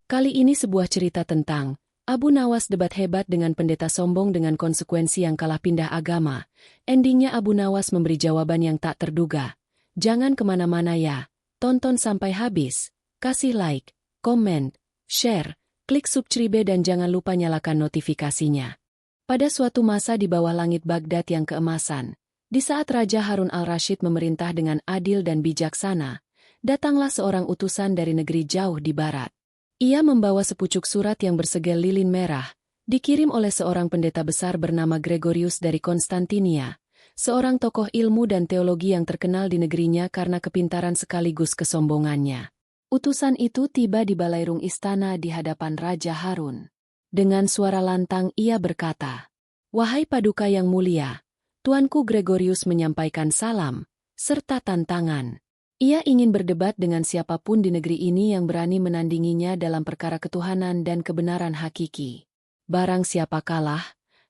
Kali ini sebuah cerita tentang Abu Nawas debat hebat dengan pendeta sombong dengan konsekuensi yang kalah pindah agama. Endingnya Abu Nawas memberi jawaban yang tak terduga. Jangan kemana-mana ya, tonton sampai habis. Kasih like, komen, share, klik subscribe dan jangan lupa nyalakan notifikasinya. Pada suatu masa di bawah langit Baghdad yang keemasan, di saat Raja Harun al-Rashid memerintah dengan adil dan bijaksana, datanglah seorang utusan dari negeri jauh di barat. Ia membawa sepucuk surat yang bersegel lilin merah, dikirim oleh seorang pendeta besar bernama Gregorius dari Konstantinia, seorang tokoh ilmu dan teologi yang terkenal di negerinya karena kepintaran sekaligus kesombongannya. Utusan itu tiba di balairung istana di hadapan Raja Harun. Dengan suara lantang ia berkata, "Wahai Paduka yang mulia, Tuanku Gregorius menyampaikan salam, serta tantangan. Ia ingin berdebat dengan siapapun di negeri ini yang berani menandinginya dalam perkara ketuhanan dan kebenaran hakiki. Barang siapa kalah,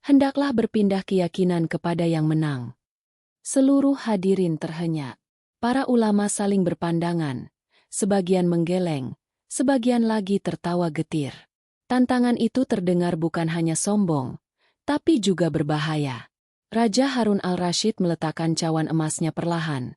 hendaklah berpindah keyakinan kepada yang menang." Seluruh hadirin terhenyak. Para ulama saling berpandangan. Sebagian menggeleng, sebagian lagi tertawa getir. Tantangan itu terdengar bukan hanya sombong, tapi juga berbahaya. Raja Harun al-Rashid meletakkan cawan emasnya perlahan,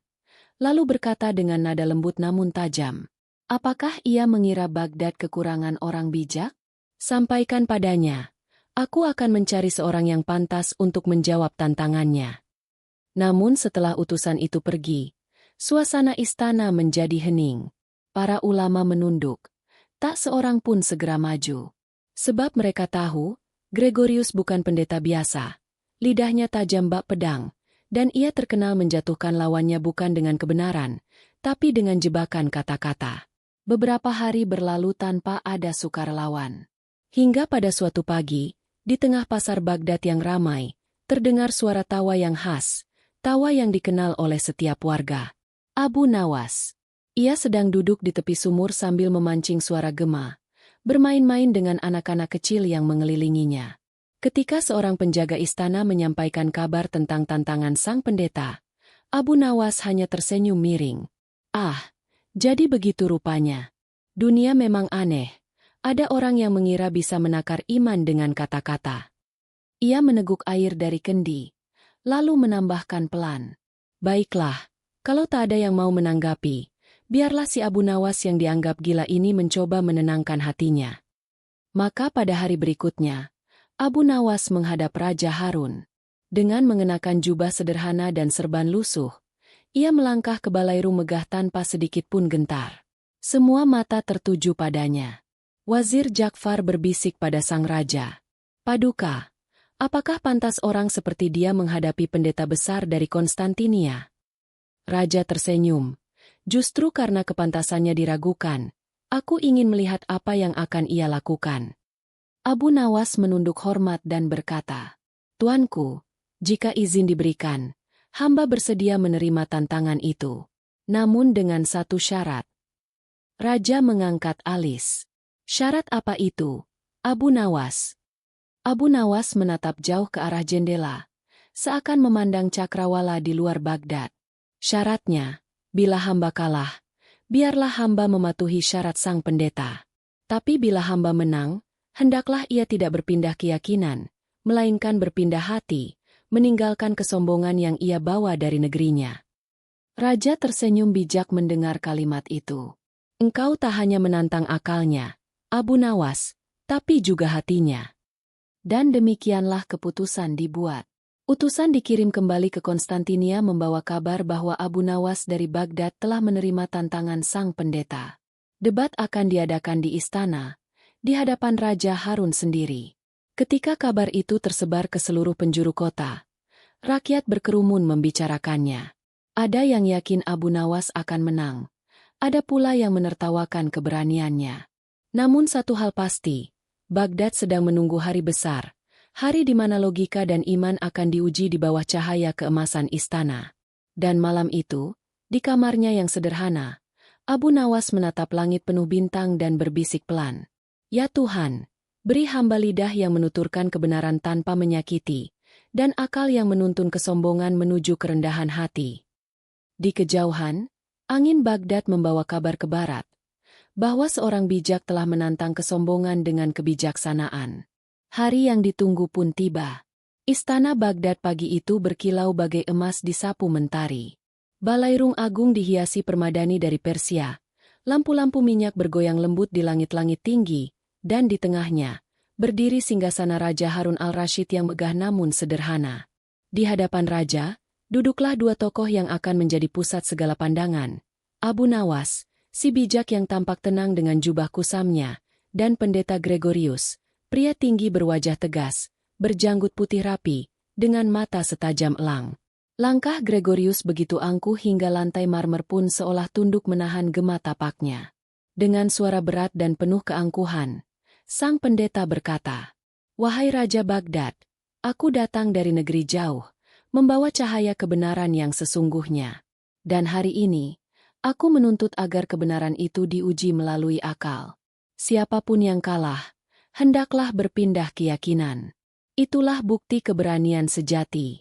lalu berkata dengan nada lembut namun tajam, "Apakah ia mengira Baghdad kekurangan orang bijak? Sampaikan padanya, aku akan mencari seorang yang pantas untuk menjawab tantangannya." Namun setelah utusan itu pergi, suasana istana menjadi hening. Para ulama menunduk, tak seorang pun segera maju. Sebab mereka tahu, Gregorius bukan pendeta biasa. Lidahnya tajam bak pedang, dan ia terkenal menjatuhkan lawannya bukan dengan kebenaran, tapi dengan jebakan kata-kata. Beberapa hari berlalu tanpa ada sukarelawan. Hingga pada suatu pagi, di tengah pasar Baghdad yang ramai, terdengar suara tawa yang khas, tawa yang dikenal oleh setiap warga. Abu Nawas. Ia sedang duduk di tepi sumur sambil memancing suara gema, bermain-main dengan anak-anak kecil yang mengelilinginya. Ketika seorang penjaga istana menyampaikan kabar tentang tantangan sang pendeta, Abu Nawas hanya tersenyum miring. "Ah, jadi begitu rupanya. Dunia memang aneh. Ada orang yang mengira bisa menakar iman dengan kata-kata." Ia meneguk air dari kendi, lalu menambahkan pelan, "Baiklah, kalau tak ada yang mau menanggapi, biarlah si Abu Nawas yang dianggap gila ini mencoba menenangkan hatinya." Maka pada hari berikutnya, Abu Nawas menghadap Raja Harun. Dengan mengenakan jubah sederhana dan serban lusuh, ia melangkah ke balairung megah tanpa sedikit pun gentar. Semua mata tertuju padanya. Wazir Ja'far berbisik pada sang raja, "Paduka, apakah pantas orang seperti dia menghadapi pendeta besar dari Konstantinia?" Raja tersenyum. "Justru karena kepantasannya diragukan, aku ingin melihat apa yang akan ia lakukan." Abu Nawas menunduk hormat dan berkata, "Tuanku, jika izin diberikan, hamba bersedia menerima tantangan itu. Namun dengan satu syarat." Raja mengangkat alis. "Syarat apa itu, Abu Nawas?" Abu Nawas menatap jauh ke arah jendela, seakan memandang cakrawala di luar Baghdad. "Syaratnya, bila hamba kalah, biarlah hamba mematuhi syarat sang pendeta. Tapi bila hamba menang, hendaklah ia tidak berpindah keyakinan, melainkan berpindah hati, meninggalkan kesombongan yang ia bawa dari negerinya." Raja tersenyum bijak mendengar kalimat itu. "Engkau tak hanya menantang akalnya, Abu Nawas, tapi juga hatinya." Dan demikianlah keputusan dibuat. Utusan dikirim kembali ke Konstantinia membawa kabar bahwa Abu Nawas dari Baghdad telah menerima tantangan sang pendeta. Debat akan diadakan di istana, di hadapan Raja Harun sendiri. Ketika kabar itu tersebar ke seluruh penjuru kota, rakyat berkerumun membicarakannya. Ada yang yakin Abu Nawas akan menang, ada pula yang menertawakan keberaniannya. Namun satu hal pasti, Baghdad sedang menunggu hari besar, hari di mana logika dan iman akan diuji di bawah cahaya keemasan istana. Dan malam itu, di kamarnya yang sederhana, Abu Nawas menatap langit penuh bintang dan berbisik pelan, "Ya Tuhan, beri hamba lidah yang menuturkan kebenaran tanpa menyakiti, dan akal yang menuntun kesombongan menuju kerendahan hati." Di kejauhan, Angin Baghdad membawa kabar ke barat, bahwa seorang bijak telah menantang kesombongan dengan kebijaksanaan. Hari yang ditunggu pun tiba. Istana Baghdad pagi itu berkilau bagai emas di sapu mentari. Balairung agung dihiasi permadani dari Persia. Lampu-lampu minyak bergoyang lembut di langit-langit tinggi, dan di tengahnya, berdiri singgasana Raja Harun al-Rashid yang megah namun sederhana. Di hadapan Raja, duduklah dua tokoh yang akan menjadi pusat segala pandangan. Abu Nawas, si bijak yang tampak tenang dengan jubah kusamnya, dan Pendeta Gregorius, pria tinggi berwajah tegas, berjanggut putih rapi, dengan mata setajam elang. Langkah Gregorius begitu angkuh hingga lantai marmer pun seolah tunduk menahan gema tapaknya. Dengan suara berat dan penuh keangkuhan, sang pendeta berkata, "Wahai Raja Baghdad, aku datang dari negeri jauh, membawa cahaya kebenaran yang sesungguhnya. Dan hari ini, aku menuntut agar kebenaran itu diuji melalui akal. Siapapun yang kalah, hendaklah berpindah keyakinan. Itulah bukti keberanian sejati."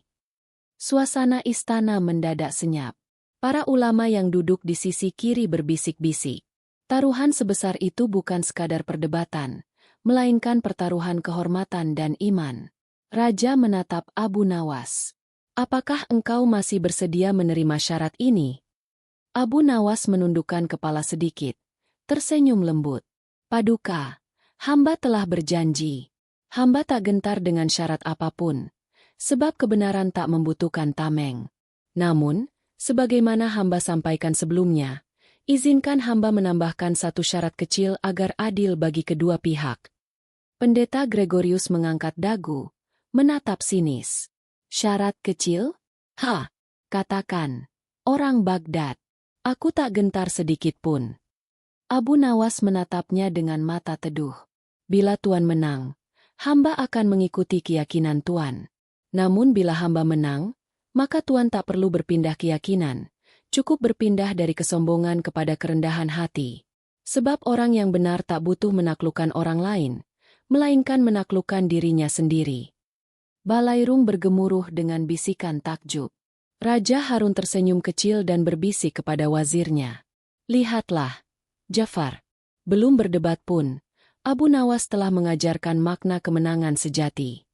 Suasana istana mendadak senyap. Para ulama yang duduk di sisi kiri berbisik-bisik. Taruhan sebesar itu bukan sekadar perdebatan, melainkan pertaruhan kehormatan dan iman. Raja menatap Abu Nawas. "Apakah engkau masih bersedia menerima syarat ini?" Abu Nawas menundukkan kepala sedikit, tersenyum lembut. "Paduka, hamba telah berjanji. Hamba tak gentar dengan syarat apapun. Sebab kebenaran tak membutuhkan tameng. Namun, sebagaimana hamba sampaikan sebelumnya, izinkan hamba menambahkan satu syarat kecil agar adil bagi kedua pihak." Pendeta Gregorius mengangkat dagu, menatap sinis. "Syarat kecil? Katakan, orang Baghdad. Aku tak gentar sedikit pun." Abu Nawas menatapnya dengan mata teduh. "Bila Tuan menang, hamba akan mengikuti keyakinan Tuan. Namun bila hamba menang, maka Tuan tak perlu berpindah keyakinan, cukup berpindah dari kesombongan kepada kerendahan hati. Sebab orang yang benar tak butuh menaklukkan orang lain, melainkan menaklukkan dirinya sendiri." Balairung bergemuruh dengan bisikan takjub. Raja Harun tersenyum kecil dan berbisik kepada wazirnya. "Lihatlah, Jafar. Belum berdebat pun, Abu Nawas telah mengajarkan makna kemenangan sejati."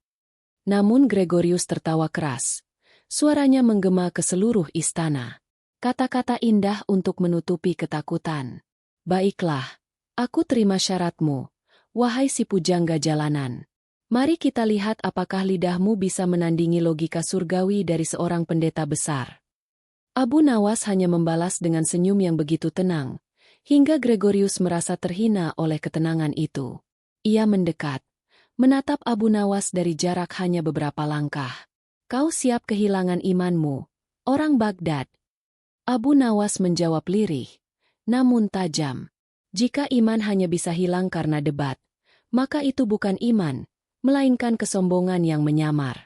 Namun Gregorius tertawa keras. Suaranya menggema ke seluruh istana. Kata-kata indah untuk menutupi ketakutan. "Baiklah, aku terima syaratmu, wahai si pujangga jalanan. Mari kita lihat apakah lidahmu bisa menandingi logika surgawi dari seorang pendeta besar." Abu Nawas hanya membalas dengan senyum yang begitu tenang, hingga Gregorius merasa terhina oleh ketenangan itu. Ia mendekat, menatap Abu Nawas dari jarak hanya beberapa langkah. "Kau siap kehilangan imanmu, orang Baghdad?" Abu Nawas menjawab lirih, namun tajam. "Jika iman hanya bisa hilang karena debat, maka itu bukan iman, melainkan kesombongan yang menyamar."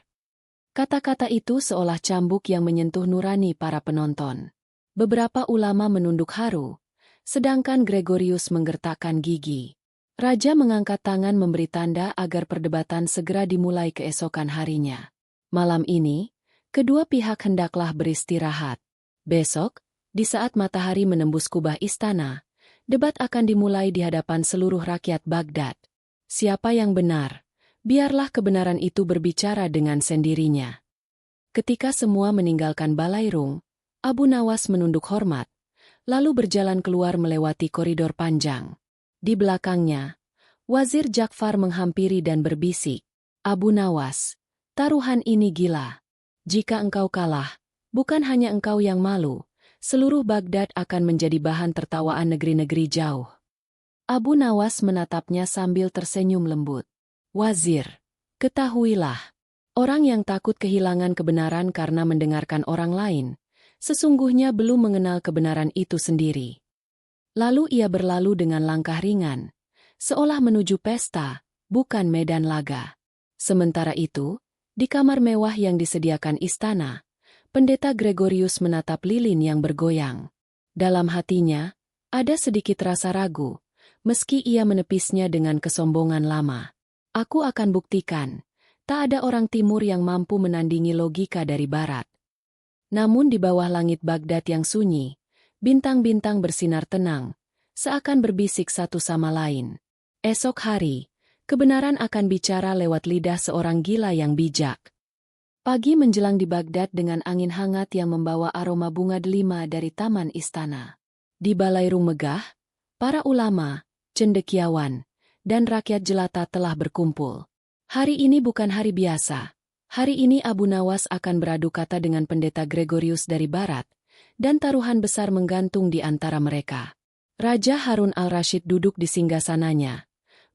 Kata-kata itu seolah cambuk yang menyentuh nurani para penonton. Beberapa ulama menunduk haru, sedangkan Gregorius menggertakkan gigi. Raja mengangkat tangan memberi tanda agar perdebatan segera dimulai keesokan harinya. Malam ini, kedua pihak hendaklah beristirahat. Besok, di saat matahari menembus kubah istana, debat akan dimulai di hadapan seluruh rakyat Baghdad. Siapa yang benar? Biarlah kebenaran itu berbicara dengan sendirinya. Ketika semua meninggalkan balairung, Abu Nawas menunduk hormat, lalu berjalan keluar melewati koridor panjang. Di belakangnya, Wazir Ja'far menghampiri dan berbisik, "Abu Nawas, taruhan ini gila. Jika engkau kalah, bukan hanya engkau yang malu, seluruh Baghdad akan menjadi bahan tertawaan negeri-negeri jauh." Abu Nawas menatapnya sambil tersenyum lembut. "Wazir, ketahuilah, orang yang takut kehilangan kebenaran karena mendengarkan orang lain, sesungguhnya belum mengenal kebenaran itu sendiri." Lalu ia berlalu dengan langkah ringan, seolah menuju pesta, bukan medan laga. Sementara itu, di kamar mewah yang disediakan istana, Pendeta Gregorius menatap lilin yang bergoyang. Dalam hatinya, ada sedikit rasa ragu, meski ia menepisnya dengan kesombongan lama. "Aku akan buktikan, tak ada orang timur yang mampu menandingi logika dari barat." Namun di bawah langit Baghdad yang sunyi, Bintang-bintang bersinar tenang, seakan berbisik satu sama lain. Esok hari, kebenaran akan bicara lewat lidah seorang gila yang bijak. Pagi menjelang di Baghdad dengan angin hangat yang membawa aroma bunga delima dari taman istana. Di balairung megah, para ulama, cendekiawan, dan rakyat jelata telah berkumpul. Hari ini bukan hari biasa. Hari ini Abu Nawas akan beradu kata dengan pendeta Gregorius dari barat, dan taruhan besar menggantung di antara mereka. Raja Harun al-Rashid duduk di singgasananya,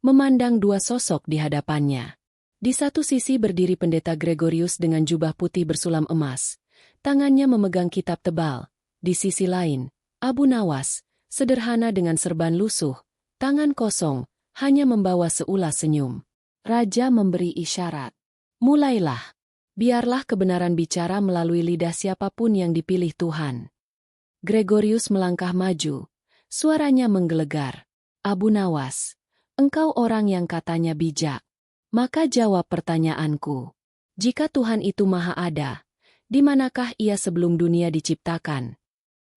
memandang dua sosok di hadapannya. Di satu sisi berdiri pendeta Gregorius dengan jubah putih bersulam emas. Tangannya memegang kitab tebal. Di sisi lain, Abu Nawas, sederhana dengan serban lusuh, tangan kosong, hanya membawa seulas senyum. Raja memberi isyarat. Mulailah. Biarlah kebenaran bicara melalui lidah siapapun yang dipilih Tuhan. Gregorius melangkah maju. Suaranya menggelegar. Abu Nawas, engkau orang yang katanya bijak. Maka jawab pertanyaanku. Jika Tuhan itu Maha Ada, di manakah Ia sebelum dunia diciptakan?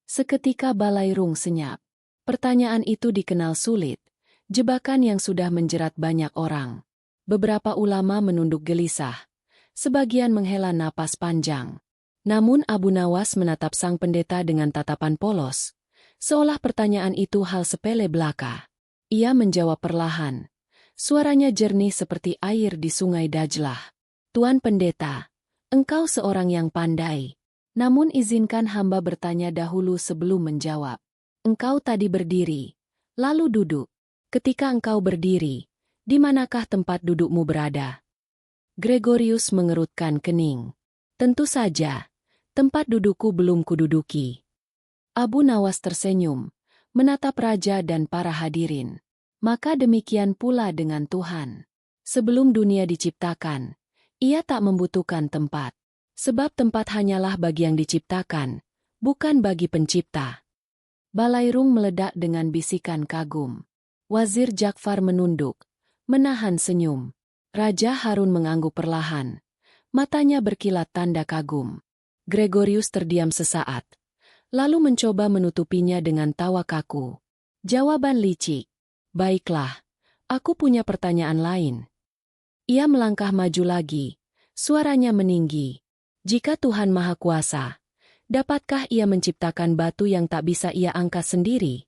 Seketika balairung senyap. Pertanyaan itu dikenal sulit, jebakan yang sudah menjerat banyak orang. Beberapa ulama menunduk gelisah, sebagian menghela napas panjang. Namun Abu Nawas menatap sang pendeta dengan tatapan polos, seolah pertanyaan itu hal sepele belaka. Ia menjawab perlahan. Suaranya jernih seperti air di sungai Dajlah. Tuan Pendeta, engkau seorang yang pandai. Namun izinkan hamba bertanya dahulu sebelum menjawab. Engkau tadi berdiri, lalu duduk. Ketika engkau berdiri, di manakah tempat dudukmu berada? Gregorius mengerutkan kening. Tentu saja, tempat dudukku belum kududuki. Abu Nawas tersenyum, menatap raja dan para hadirin. Maka demikian pula dengan Tuhan. Sebelum dunia diciptakan, Ia tak membutuhkan tempat. Sebab tempat hanyalah bagi yang diciptakan, bukan bagi pencipta. Balairung meledak dengan bisikan kagum. Wazir Ja'far menunduk, menahan senyum. Raja Harun mengangguk perlahan. Matanya berkilat tanda kagum. Gregorius terdiam sesaat, lalu mencoba menutupinya dengan tawa kaku. Jawaban licik. Baiklah, aku punya pertanyaan lain. Ia melangkah maju lagi, suaranya meninggi. Jika Tuhan Maha Kuasa, dapatkah Ia menciptakan batu yang tak bisa Ia angkat sendiri?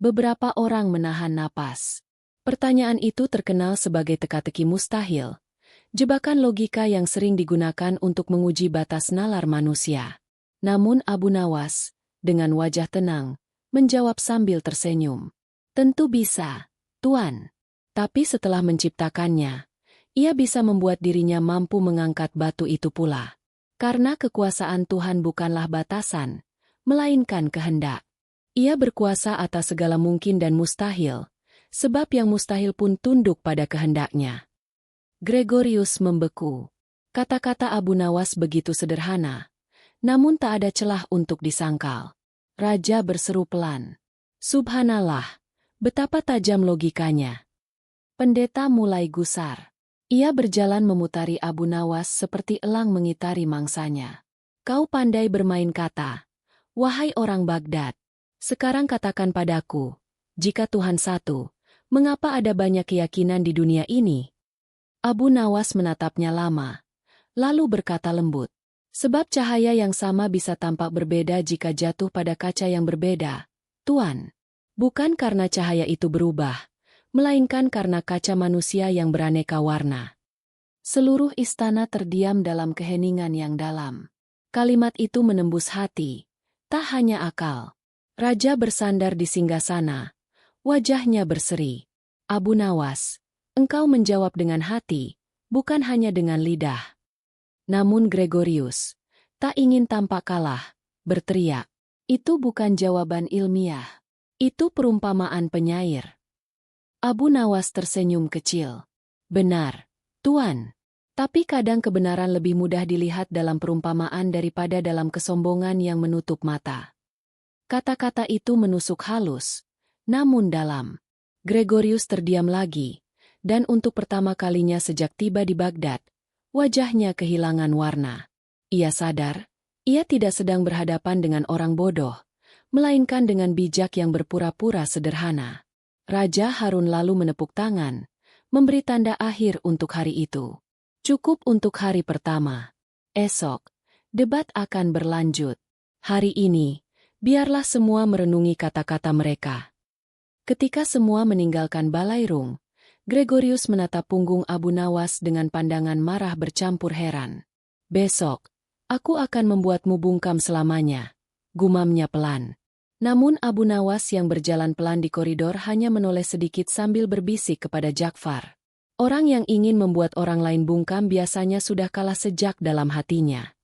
Beberapa orang menahan napas. Pertanyaan itu terkenal sebagai teka-teki mustahil, jebakan logika yang sering digunakan untuk menguji batas nalar manusia. Namun Abu Nawas, dengan wajah tenang, menjawab sambil tersenyum. Tentu bisa, Tuan. Tapi setelah menciptakannya, Ia bisa membuat dirinya mampu mengangkat batu itu pula. Karena kekuasaan Tuhan bukanlah batasan, melainkan kehendak. Ia berkuasa atas segala mungkin dan mustahil, sebab yang mustahil pun tunduk pada kehendaknya. Gregorius membeku. Kata-kata Abu Nawas begitu sederhana, namun tak ada celah untuk disangkal. Raja berseru pelan. Subhanallah. Betapa tajam logikanya. Pendeta mulai gusar. Ia berjalan memutari Abu Nawas seperti elang mengitari mangsanya. Kau pandai bermain kata. Wahai orang Baghdad, sekarang katakan padaku, jika Tuhan satu, mengapa ada banyak keyakinan di dunia ini? Abu Nawas menatapnya lama, lalu berkata lembut. Sebab cahaya yang sama bisa tampak berbeda jika jatuh pada kaca yang berbeda, Tuan. Bukan karena cahaya itu berubah, melainkan karena kaca manusia yang beraneka warna. Seluruh istana terdiam dalam keheningan yang dalam. Kalimat itu menembus hati, tak hanya akal. Raja bersandar di singgasana, wajahnya berseri. Abu Nawas, engkau menjawab dengan hati, bukan hanya dengan lidah. Namun Gregorius, tak ingin tampak kalah, berteriak. Itu bukan jawaban ilmiah. Itu perumpamaan penyair. Abu Nawas tersenyum kecil. Benar, Tuan. Tapi kadang kebenaran lebih mudah dilihat dalam perumpamaan daripada dalam kesombongan yang menutup mata. Kata-kata itu menusuk halus, namun dalam. Gregorius terdiam lagi, dan untuk pertama kalinya sejak tiba di Baghdad, wajahnya kehilangan warna. Ia sadar, ia tidak sedang berhadapan dengan orang bodoh, melainkan dengan bijak yang berpura-pura sederhana. Raja Harun lalu menepuk tangan, memberi tanda akhir untuk hari itu. Cukup untuk hari pertama. Esok, debat akan berlanjut. Hari ini, biarlah semua merenungi kata-kata mereka. Ketika semua meninggalkan balairung, Gregorius menatap punggung Abu Nawas dengan pandangan marah bercampur heran. "Besok, aku akan membuatmu bungkam selamanya," gumamnya pelan. Namun Abu Nawas yang berjalan pelan di koridor hanya menoleh sedikit sambil berbisik kepada Ja'far. Orang yang ingin membuat orang lain bungkam biasanya sudah kalah sejak dalam hatinya.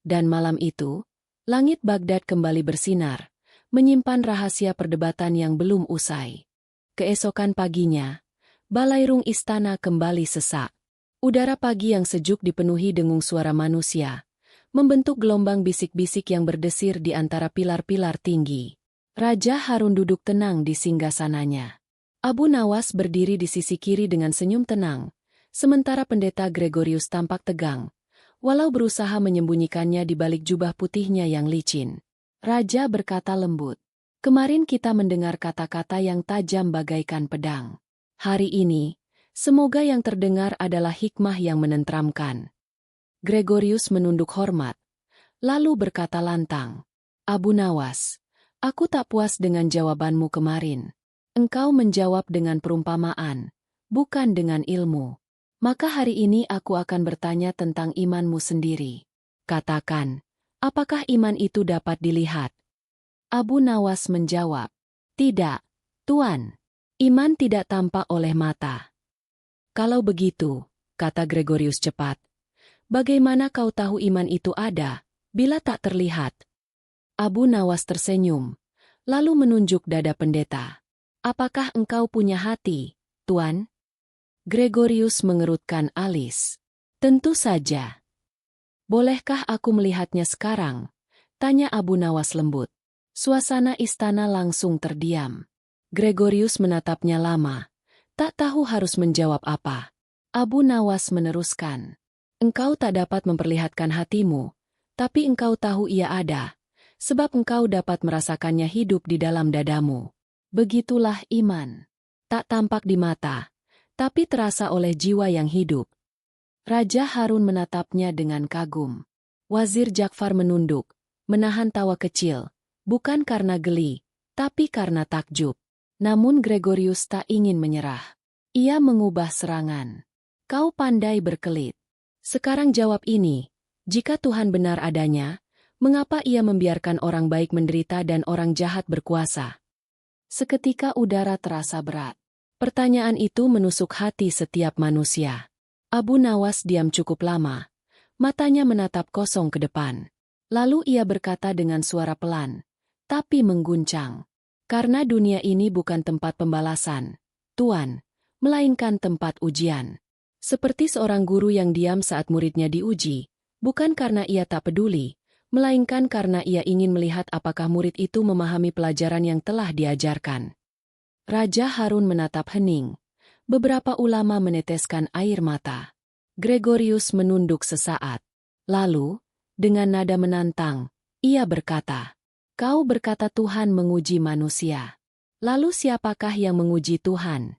Dan malam itu, langit Baghdad kembali bersinar, menyimpan rahasia perdebatan yang belum usai. Keesokan paginya, balairung istana kembali sesak. Udara pagi yang sejuk dipenuhi dengung suara manusia, membentuk gelombang bisik-bisik yang berdesir di antara pilar-pilar tinggi. Raja Harun duduk tenang di singgasananya. Abu Nawas berdiri di sisi kiri dengan senyum tenang, sementara pendeta Gregorius tampak tegang, walau berusaha menyembunyikannya di balik jubah putihnya yang licin. Raja berkata lembut, "Kemarin kita mendengar kata-kata yang tajam bagaikan pedang. Hari ini, semoga yang terdengar adalah hikmah yang menenteramkan." Gregorius menunduk hormat, lalu berkata lantang, "Abu Nawas, aku tak puas dengan jawabanmu kemarin. Engkau menjawab dengan perumpamaan, bukan dengan ilmu. Maka hari ini aku akan bertanya tentang imanmu sendiri. Katakan, apakah iman itu dapat dilihat?" Abu Nawas menjawab, "Tidak, Tuan. Iman tidak tampak oleh mata." "Kalau begitu," kata Gregorius cepat, "bagaimana kau tahu iman itu ada, bila tak terlihat?" Abu Nawas tersenyum, lalu menunjuk dada pendeta. "Apakah engkau punya hati, Tuan?" Gregorius mengerutkan alis. "Tentu saja." "Bolehkah aku melihatnya sekarang?" tanya Abu Nawas lembut. Suasana istana langsung terdiam. Gregorius menatapnya lama, tak tahu harus menjawab apa. Abu Nawas meneruskan, "Engkau tak dapat memperlihatkan hatimu, tapi engkau tahu ia ada, sebab engkau dapat merasakannya hidup di dalam dadamu. Begitulah iman. Tak tampak di mata, tapi terasa oleh jiwa yang hidup." Raja Harun menatapnya dengan kagum. Wazir Ja'far menunduk, menahan tawa kecil, bukan karena geli, tapi karena takjub. Namun Gregorius tak ingin menyerah. Ia mengubah serangan. "Kau pandai berkelit. Sekarang jawab ini, jika Tuhan benar adanya, mengapa ia membiarkan orang baik menderita dan orang jahat berkuasa?" Seketika udara terasa berat. Pertanyaan itu menusuk hati setiap manusia. Abu Nawas diam cukup lama, matanya menatap kosong ke depan. Lalu ia berkata dengan suara pelan, tapi mengguncang, "Karena dunia ini bukan tempat pembalasan, Tuan, melainkan tempat ujian." Seperti seorang guru yang diam saat muridnya diuji, bukan karena ia tak peduli, melainkan karena ia ingin melihat apakah murid itu memahami pelajaran yang telah diajarkan. Raja Harun menatap hening. Beberapa ulama meneteskan air mata. Gregorius menunduk sesaat. Lalu, dengan nada menantang, ia berkata, "Kau berkata Tuhan menguji manusia. Lalu siapakah yang menguji Tuhan?"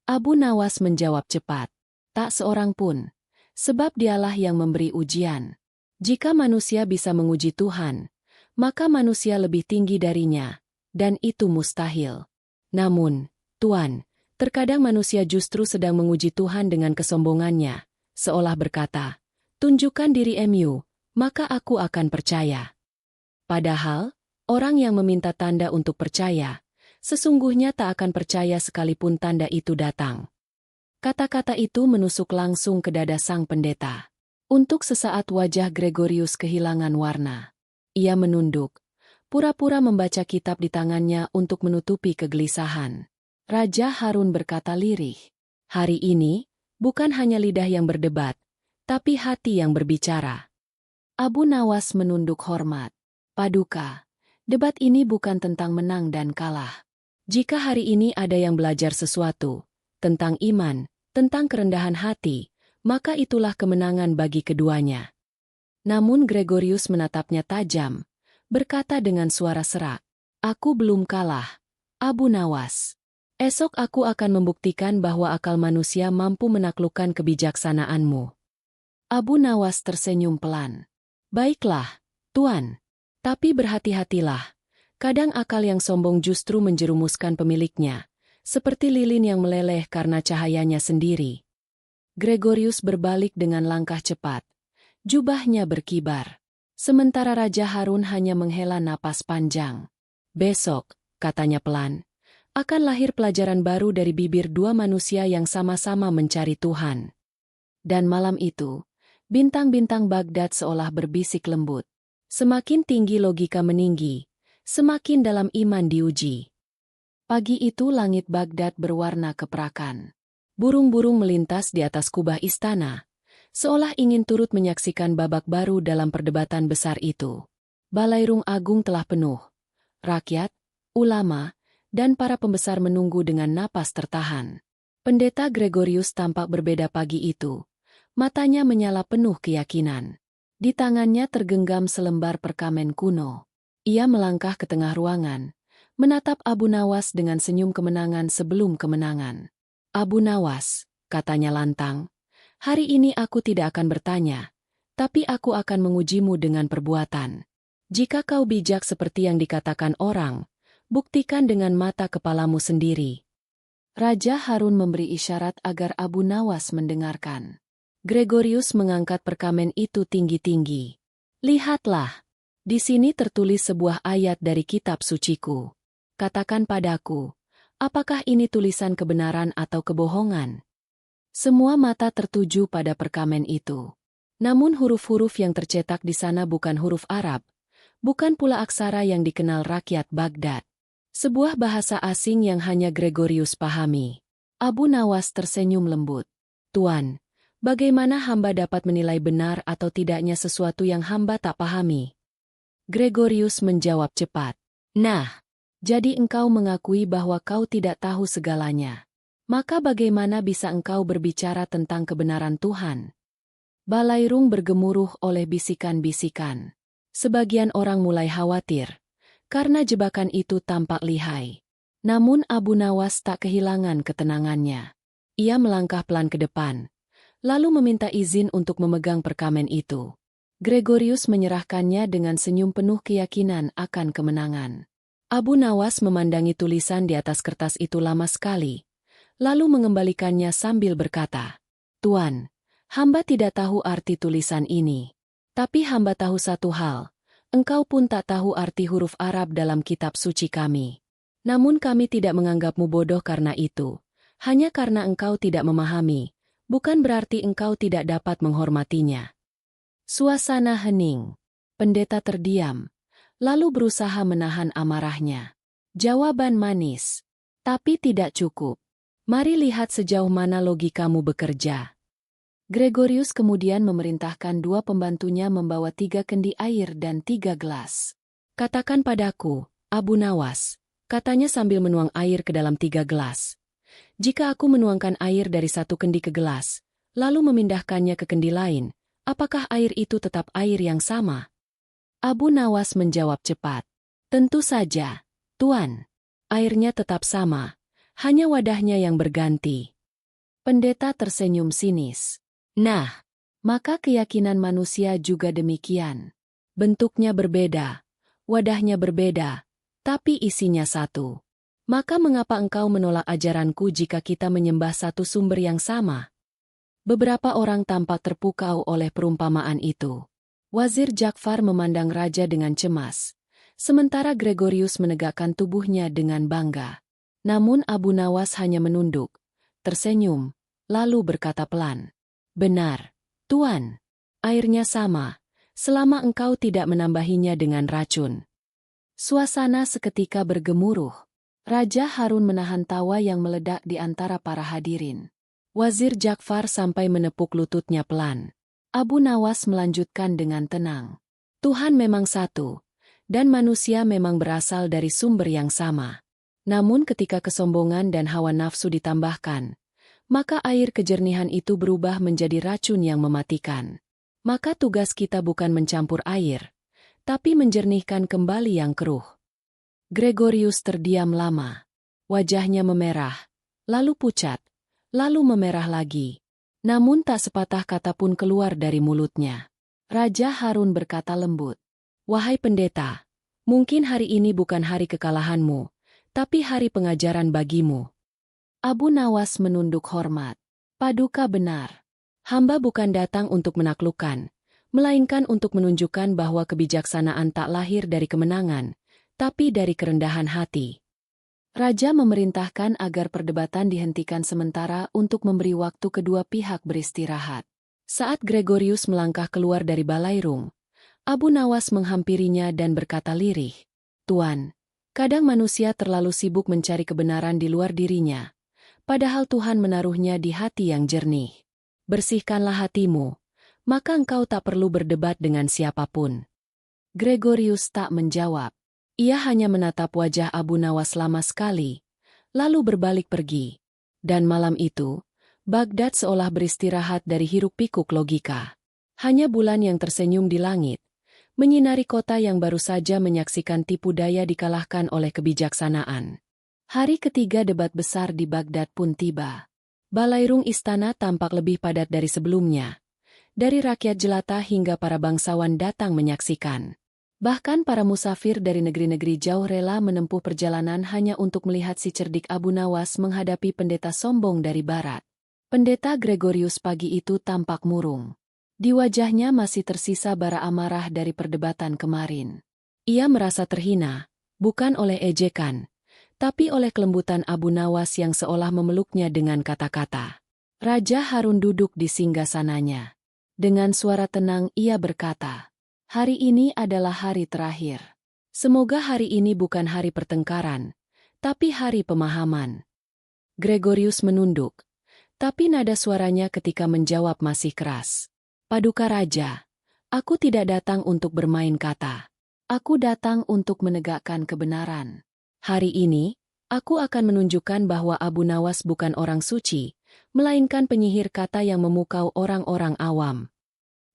Abu Nawas menjawab cepat, "Tak seorang pun, sebab dialah yang memberi ujian. Jika manusia bisa menguji Tuhan, maka manusia lebih tinggi darinya, dan itu mustahil. Namun, Tuan, terkadang manusia justru sedang menguji Tuhan dengan kesombongannya, seolah berkata, 'Tunjukkan diri-mu, maka aku akan percaya.' Padahal, orang yang meminta tanda untuk percaya, sesungguhnya tak akan percaya sekalipun tanda itu datang." Kata-kata itu menusuk langsung ke dada sang pendeta. Untuk sesaat wajah Gregorius kehilangan warna. Ia menunduk, pura-pura membaca kitab di tangannya untuk menutupi kegelisahan. Raja Harun berkata lirih, "Hari ini, bukan hanya lidah yang berdebat, tapi hati yang berbicara." Abu Nawas menunduk hormat. "Paduka, debat ini bukan tentang menang dan kalah. Jika hari ini ada yang belajar sesuatu, tentang iman, tentang kerendahan hati, maka itulah kemenangan bagi keduanya." Namun Gregorius menatapnya tajam, berkata dengan suara serak, Aku belum kalah, Abu Nawas. Esok aku akan membuktikan bahwa akal manusia mampu menaklukkan kebijaksanaanmu. Abu Nawas tersenyum pelan. Baiklah, Tuan. Tapi berhati-hatilah. Kadang akal yang sombong justru menjerumuskan pemiliknya, seperti lilin yang meleleh karena cahayanya sendiri. Gregorius berbalik dengan langkah cepat. Jubahnya berkibar. Sementara Raja Harun hanya menghela napas panjang. Besok, katanya pelan, akan lahir pelajaran baru dari bibir dua manusia yang sama-sama mencari Tuhan. Dan malam itu, bintang-bintang Baghdad seolah berbisik lembut. Semakin tinggi logika meninggi, semakin dalam iman diuji. Pagi itu langit Baghdad berwarna keperakan. Burung-burung melintas di atas kubah istana, seolah ingin turut menyaksikan babak baru dalam perdebatan besar itu. Balairung agung telah penuh. Rakyat, ulama, dan para pembesar menunggu dengan napas tertahan. Pendeta Gregorius tampak berbeda pagi itu. Matanya menyala penuh keyakinan. Di tangannya tergenggam selembar perkamen kuno. Ia melangkah ke tengah ruangan, menatap Abu Nawas dengan senyum kemenangan sebelum kemenangan. Abu Nawas, katanya lantang, hari ini aku tidak akan bertanya, tapi aku akan mengujimu dengan perbuatan. Jika kau bijak seperti yang dikatakan orang, buktikan dengan mata kepalamu sendiri. Raja Harun memberi isyarat agar Abu Nawas mendengarkan. Gregorius mengangkat perkamen itu tinggi-tinggi. Lihatlah, di sini tertulis sebuah ayat dari kitab suciku. Katakan padaku, apakah ini tulisan kebenaran atau kebohongan? Semua mata tertuju pada perkamen itu. Namun huruf-huruf yang tercetak di sana bukan huruf Arab, bukan pula aksara yang dikenal rakyat Baghdad. Sebuah bahasa asing yang hanya Gregorius pahami. Abu Nawas tersenyum lembut. Tuan, bagaimana hamba dapat menilai benar atau tidaknya sesuatu yang hamba tak pahami? Gregorius menjawab cepat. Nah, jadi engkau mengakui bahwa kau tidak tahu segalanya. Maka bagaimana bisa engkau berbicara tentang kebenaran Tuhan? Balairung bergemuruh oleh bisikan-bisikan. Sebagian orang mulai khawatir, karena jebakan itu tampak lihai. Namun Abu Nawas tak kehilangan ketenangannya. Ia melangkah pelan ke depan, lalu meminta izin untuk memegang perkamen itu. Gregorius menyerahkannya dengan senyum penuh keyakinan akan kemenangan. Abu Nawas memandangi tulisan di atas kertas itu lama sekali, lalu mengembalikannya sambil berkata, Tuan, hamba tidak tahu arti tulisan ini. Tapi hamba tahu satu hal, engkau pun tak tahu arti huruf Arab dalam kitab suci kami. Namun kami tidak menganggapmu bodoh karena itu. Hanya karena engkau tidak memahami, bukan berarti engkau tidak dapat menghormatinya. Suasana hening. Pendeta terdiam, lalu berusaha menahan amarahnya. Jawaban manis, tapi tidak cukup. Mari lihat sejauh mana logikamu bekerja. Gregorius kemudian memerintahkan dua pembantunya membawa 3 kendi air dan 3 gelas. Katakan padaku, Abu Nawas, katanya sambil menuang air ke dalam 3 gelas. Jika aku menuangkan air dari 1 kendi ke gelas, lalu memindahkannya ke kendi lain, apakah air itu tetap air yang sama? Abu Nawas menjawab cepat. Tentu saja, Tuan. Airnya tetap sama, hanya wadahnya yang berganti. Pendeta tersenyum sinis. Nah, maka keyakinan manusia juga demikian. Bentuknya berbeda, wadahnya berbeda, tapi isinya satu. Maka mengapa engkau menolak ajaranku jika kita menyembah satu sumber yang sama? Beberapa orang tampak terpukau oleh perumpamaan itu. Wazir Ja'far memandang raja dengan cemas, sementara Gregorius menegakkan tubuhnya dengan bangga. Namun Abu Nawas hanya menunduk, tersenyum, lalu berkata pelan. Benar, Tuan. Airnya sama, selama engkau tidak menambahinya dengan racun. Suasana seketika bergemuruh. Raja Harun menahan tawa yang meledak di antara para hadirin. Wazir Ja'far sampai menepuk lututnya pelan. Abu Nawas melanjutkan dengan tenang. Tuhan memang satu, dan manusia memang berasal dari sumber yang sama. Namun ketika kesombongan dan hawa nafsu ditambahkan, maka air kejernihan itu berubah menjadi racun yang mematikan. Maka tugas kita bukan mencampur air, tapi menjernihkan kembali yang keruh. Gregorius terdiam lama. Wajahnya memerah, lalu pucat, lalu memerah lagi. Namun tak sepatah kata pun keluar dari mulutnya. Raja Harun berkata lembut, "Wahai pendeta, mungkin hari ini bukan hari kekalahanmu, tapi hari pengajaran bagimu." Abu Nawas menunduk hormat. "Paduka benar. Hamba bukan datang untuk menaklukkan, melainkan untuk menunjukkan bahwa kebijaksanaan tak lahir dari kemenangan, tapi dari kerendahan hati." Raja memerintahkan agar perdebatan dihentikan sementara untuk memberi waktu kedua pihak beristirahat. Saat Gregorius melangkah keluar dari balairung, Abu Nawas menghampirinya dan berkata lirih, "Tuan, kadang manusia terlalu sibuk mencari kebenaran di luar dirinya, padahal Tuhan menaruhnya di hati yang jernih. Bersihkanlah hatimu, maka engkau tak perlu berdebat dengan siapapun." Gregorius tak menjawab. Ia hanya menatap wajah Abu Nawas lama sekali, lalu berbalik pergi. Dan malam itu, Baghdad seolah beristirahat dari hiruk-pikuk logika. Hanya bulan yang tersenyum di langit, menyinari kota yang baru saja menyaksikan tipu daya dikalahkan oleh kebijaksanaan. Hari ketiga debat besar di Baghdad pun tiba. Balairung istana tampak lebih padat dari sebelumnya. Dari rakyat jelata hingga para bangsawan datang menyaksikan. Bahkan para musafir dari negeri-negeri jauh rela menempuh perjalanan hanya untuk melihat si cerdik Abu Nawas menghadapi pendeta sombong dari barat. Pendeta Gregorius pagi itu tampak murung. Di wajahnya masih tersisa bara amarah dari perdebatan kemarin. Ia merasa terhina, bukan oleh ejekan, tapi oleh kelembutan Abu Nawas yang seolah memeluknya dengan kata-kata. Raja Harun duduk di singgasananya. Dengan suara tenang ia berkata, "Hari ini adalah hari terakhir. Semoga hari ini bukan hari pertengkaran, tapi hari pemahaman." Gregorius menunduk, tapi nada suaranya ketika menjawab masih keras. "Paduka Raja, aku tidak datang untuk bermain kata. Aku datang untuk menegakkan kebenaran. Hari ini, aku akan menunjukkan bahwa Abu Nawas bukan orang suci, melainkan penyihir kata yang memukau orang-orang awam."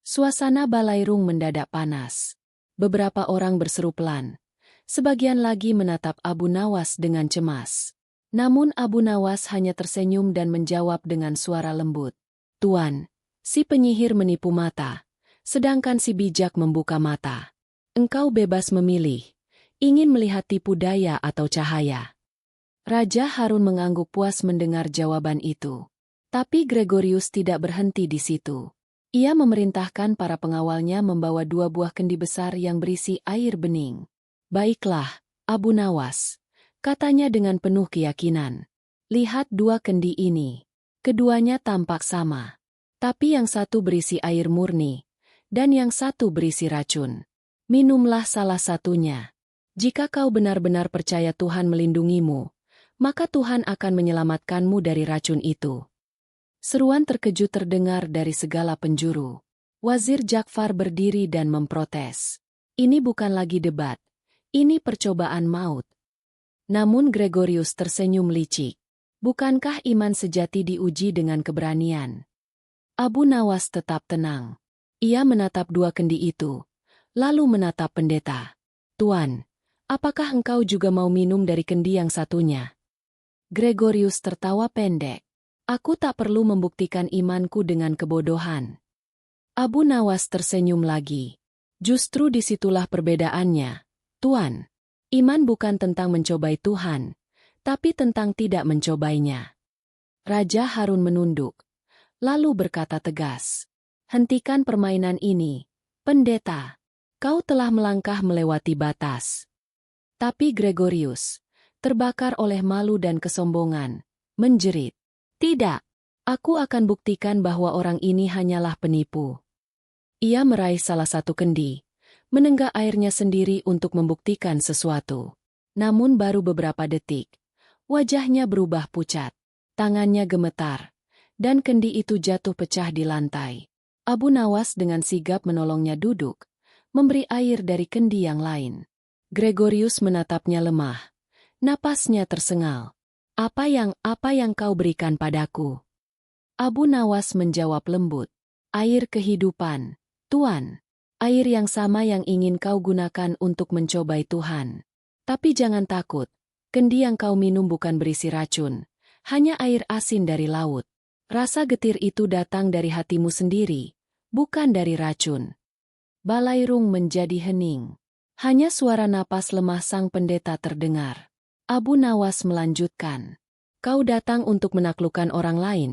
Suasana balairung mendadak panas. Beberapa orang berseru pelan. Sebagian lagi menatap Abu Nawas dengan cemas. Namun Abu Nawas hanya tersenyum dan menjawab dengan suara lembut. "Tuan, si penyihir menipu mata, sedangkan si bijak membuka mata. Engkau bebas memilih, ingin melihat tipu daya atau cahaya." Raja Harun mengangguk puas mendengar jawaban itu. Tapi Gregorius tidak berhenti di situ. Ia memerintahkan para pengawalnya membawa 2 buah kendi besar yang berisi air bening. "Baiklah, Abu Nawas," katanya dengan penuh keyakinan. "Lihat 2 kendi ini. Keduanya tampak sama. Tapi yang satu berisi air murni, dan yang satu berisi racun. Minumlah salah satunya. Jika kau benar-benar percaya Tuhan melindungimu, maka Tuhan akan menyelamatkanmu dari racun itu." Seruan terkejut terdengar dari segala penjuru. Wazir Ja'far berdiri dan memprotes. "Ini bukan lagi debat, ini percobaan maut." Namun Gregorius tersenyum licik. Bukankah iman sejati diuji dengan keberanian? Abu Nawas tetap tenang. Ia menatap 2 kendi itu, lalu menatap pendeta. "Tuan, apakah engkau juga mau minum dari kendi yang satunya?" Gregorius tertawa pendek. "Aku tak perlu membuktikan imanku dengan kebodohan." Abu Nawas tersenyum lagi. "Justru disitulah perbedaannya, Tuan. Iman bukan tentang mencobai Tuhan, tapi tentang tidak mencobainya." Raja Harun menunduk, lalu berkata tegas, "Hentikan permainan ini, pendeta. Kau telah melangkah melewati batas." Tapi Gregorius, terbakar oleh malu dan kesombongan, menjerit, "Tidak, aku akan buktikan bahwa orang ini hanyalah penipu." Ia meraih salah satu kendi, menenggak airnya sendiri untuk membuktikan sesuatu. Namun baru beberapa detik, wajahnya berubah pucat, tangannya gemetar, dan kendi itu jatuh pecah di lantai. Abu Nawas dengan sigap menolongnya duduk, memberi air dari kendi yang lain. Gregorius menatapnya lemah, napasnya tersengal. Apa yang kau berikan padaku?" Abu Nawas menjawab lembut, "Air kehidupan, Tuan. Air yang sama yang ingin kau gunakan untuk mencobai Tuhan." Tapi jangan takut, kendi yang kau minum bukan berisi racun, hanya air asin dari laut. Rasa getir itu datang dari hatimu sendiri, bukan dari racun. Balairung menjadi hening. Hanya suara napas lemah sang pendeta terdengar. Abu Nawas melanjutkan. Kau datang untuk menaklukkan orang lain,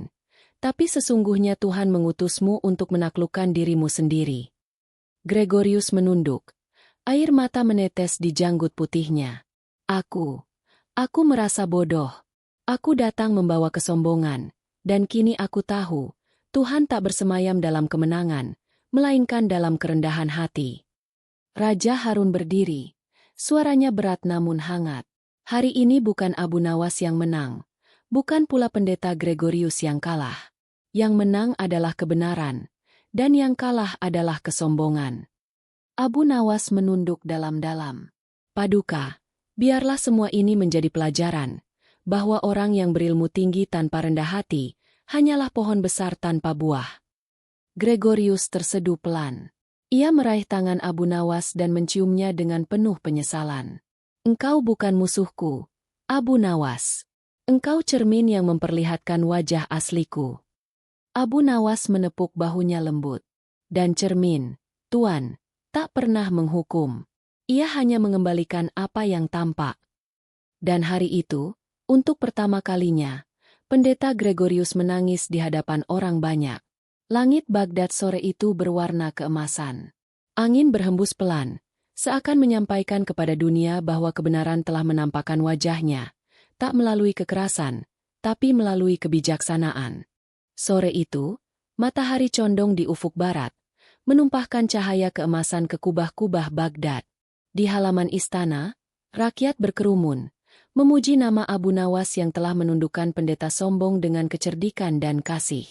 tapi sesungguhnya Tuhan mengutusmu untuk menaklukkan dirimu sendiri. Gregorius menunduk. Air mata menetes di janggut putihnya. Aku merasa bodoh. Aku datang membawa kesombongan, dan kini aku tahu, Tuhan tak bersemayam dalam kemenangan, melainkan dalam kerendahan hati. Raja Harun berdiri. Suaranya berat namun hangat. Hari ini bukan Abu Nawas yang menang. Bukan pula pendeta Gregorius yang kalah. Yang menang adalah kebenaran. Dan yang kalah adalah kesombongan. Abu Nawas menunduk dalam-dalam. Paduka, biarlah semua ini menjadi pelajaran. Bahwa orang yang berilmu tinggi tanpa rendah hati, hanyalah pohon besar tanpa buah. Gregorius terseduh pelan. Ia meraih tangan Abu Nawas dan menciumnya dengan penuh penyesalan. Engkau bukan musuhku, Abu Nawas. Engkau cermin yang memperlihatkan wajah asliku. Abu Nawas menepuk bahunya lembut. Dan cermin, Tuan, tak pernah menghukum. Ia hanya mengembalikan apa yang tampak. Dan hari itu, untuk pertama kalinya, pendeta Gregorius menangis di hadapan orang banyak. Langit Baghdad sore itu berwarna keemasan. Angin berhembus pelan, seakan menyampaikan kepada dunia bahwa kebenaran telah menampakkan wajahnya, tak melalui kekerasan, tapi melalui kebijaksanaan. Sore itu, matahari condong di ufuk barat, menumpahkan cahaya keemasan ke kubah-kubah Baghdad. Di halaman istana, rakyat berkerumun, memuji nama Abu Nawas yang telah menundukkan pendeta sombong dengan kecerdikan dan kasih.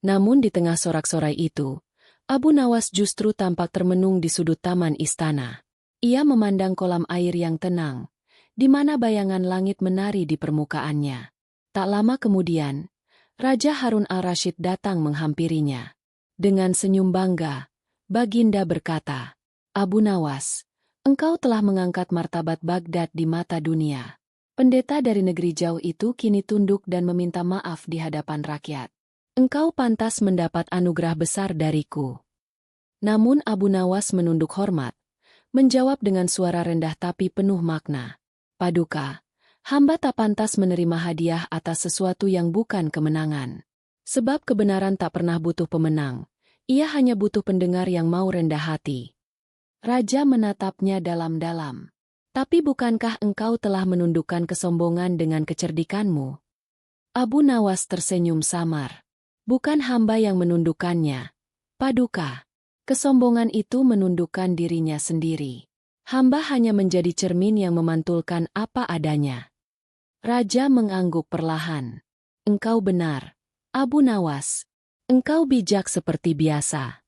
Namun di tengah sorak-sorai itu, Abu Nawas justru tampak termenung di sudut taman istana. Ia memandang kolam air yang tenang, di mana bayangan langit menari di permukaannya. Tak lama kemudian, Raja Harun al-Rashid datang menghampirinya. Dengan senyum bangga, Baginda berkata, Abu Nawas, engkau telah mengangkat martabat Baghdad di mata dunia. Pendeta dari negeri jauh itu kini tunduk dan meminta maaf di hadapan rakyat. Engkau pantas mendapat anugerah besar dariku. Namun Abu Nawas menunduk hormat, menjawab dengan suara rendah tapi penuh makna. Paduka, hamba tak pantas menerima hadiah atas sesuatu yang bukan kemenangan. Sebab kebenaran tak pernah butuh pemenang, ia hanya butuh pendengar yang mau rendah hati. Raja menatapnya dalam-dalam. Tapi bukankah engkau telah menundukkan kesombongan dengan kecerdikanmu? Abu Nawas tersenyum samar. Bukan hamba yang menundukkannya, Paduka. Kesombongan itu menundukkan dirinya sendiri. Hamba hanya menjadi cermin yang memantulkan apa adanya. Raja mengangguk perlahan. Engkau benar, Abu Nawas. Engkau bijak seperti biasa.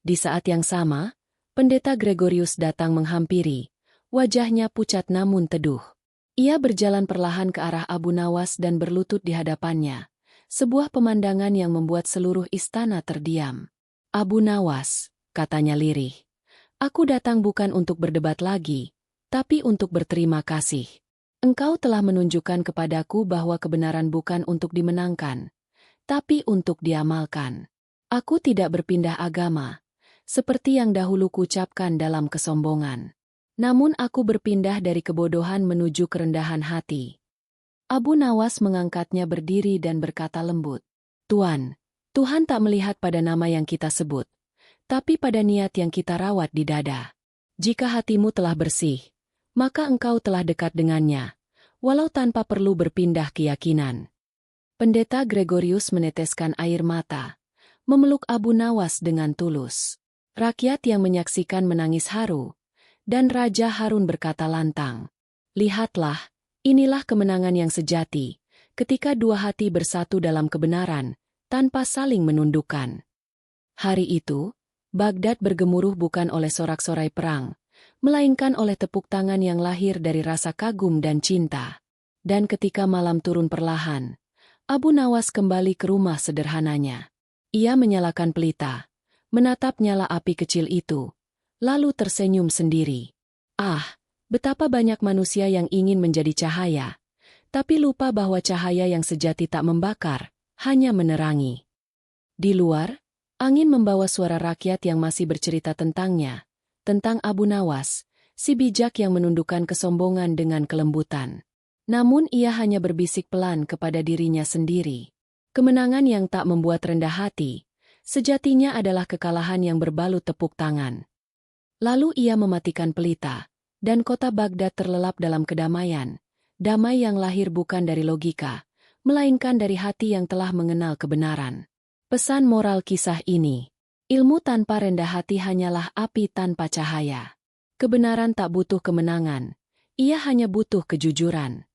Di saat yang sama, pendeta Gregorius datang menghampiri. Wajahnya pucat namun teduh. Ia berjalan perlahan ke arah Abu Nawas dan berlutut di hadapannya. Sebuah pemandangan yang membuat seluruh istana terdiam. Abu Nawas, katanya lirih. Aku datang bukan untuk berdebat lagi, tapi untuk berterima kasih. Engkau telah menunjukkan kepadaku bahwa kebenaran bukan untuk dimenangkan, tapi untuk diamalkan. Aku tidak berpindah agama, seperti yang dahulu kuucapkan dalam kesombongan. Namun aku berpindah dari kebodohan menuju kerendahan hati. Abu Nawas mengangkatnya berdiri dan berkata lembut, Tuan, Tuhan tak melihat pada nama yang kita sebut, tapi pada niat yang kita rawat di dada. Jika hatimu telah bersih, maka engkau telah dekat dengannya, walau tanpa perlu berpindah keyakinan. Pendeta Gregorius meneteskan air mata, memeluk Abu Nawas dengan tulus. Rakyat yang menyaksikan menangis haru, dan Raja Harun berkata lantang, Lihatlah, inilah kemenangan yang sejati, ketika dua hati bersatu dalam kebenaran, tanpa saling menundukkan. Hari itu, Baghdad bergemuruh bukan oleh sorak-sorai perang, melainkan oleh tepuk tangan yang lahir dari rasa kagum dan cinta. Dan ketika malam turun perlahan, Abu Nawas kembali ke rumah sederhananya. Ia menyalakan pelita, menatap nyala api kecil itu, lalu tersenyum sendiri. Ah, Betapa banyak manusia yang ingin menjadi cahaya, tapi lupa bahwa cahaya yang sejati tak membakar, hanya menerangi. Di luar, angin membawa suara rakyat yang masih bercerita tentangnya, tentang Abu Nawas, si bijak yang menundukkan kesombongan dengan kelembutan. Namun ia hanya berbisik pelan kepada dirinya sendiri. Kemenangan yang tak membuat rendah hati, sejatinya adalah kekalahan yang berbalut tepuk tangan. Lalu ia mematikan pelita, dan kota Baghdad terlelap dalam kedamaian, damai yang lahir bukan dari logika, melainkan dari hati yang telah mengenal kebenaran. Pesan moral kisah ini, ilmu tanpa rendah hati hanyalah api tanpa cahaya. Kebenaran tak butuh kemenangan, ia hanya butuh kejujuran.